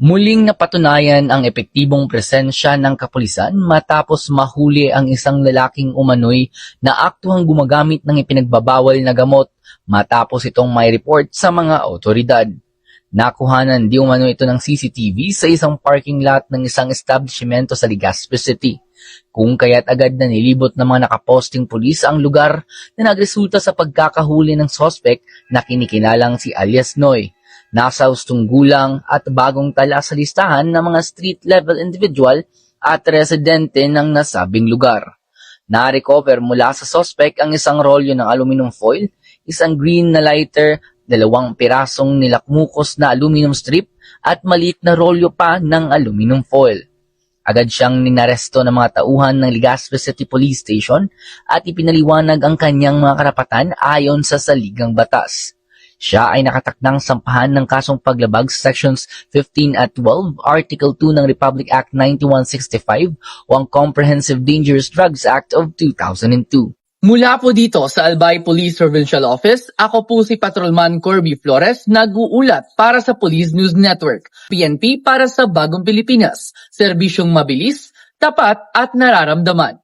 Muling napatunayan ang epektibong presensya ng kapulisan matapos mahuli ang isang lalaking umano'y na aktuhang gumagamit ng ipinagbabawal na gamot matapos itong may report sa mga otoridad. Nakuhanan di umano ito ng CCTV sa isang parking lot ng isang establishmento sa Legazpi City, kung kaya't agad na nilibot ng mga nakaposting pulis ang lugar na nagresulta sa pagkakahuli ng sospek na kinikinalang si alias Noy. Nasa hustong gulang at bagong tala sa listahan ng mga street-level individual at residente ng nasabing lugar. Na-recover mula sa sospek ang isang rolyo ng aluminum foil, isang green na lighter, 2 pirasong nilakmukos na aluminum strip at maliit na rolyo pa ng aluminum foil. Agad siyang ninaresto ng mga tauhan ng Legazpi City Police Station at ipinaliwanag ang kanyang mga karapatan ayon sa saligang batas. Siya ay nakatakdang sampahan ng kasong paglabag sa Sections 15 at 12, Article 2 ng Republic Act 9165 o ang Comprehensive Dangerous Drugs Act of 2002. Mula po dito sa Albay Police Provincial Office, ako po si Patrolman Corby Flores, nag-uulat para sa Police News Network. PNP para sa Bagong Pilipinas, serbisyong mabilis, tapat at nararamdaman.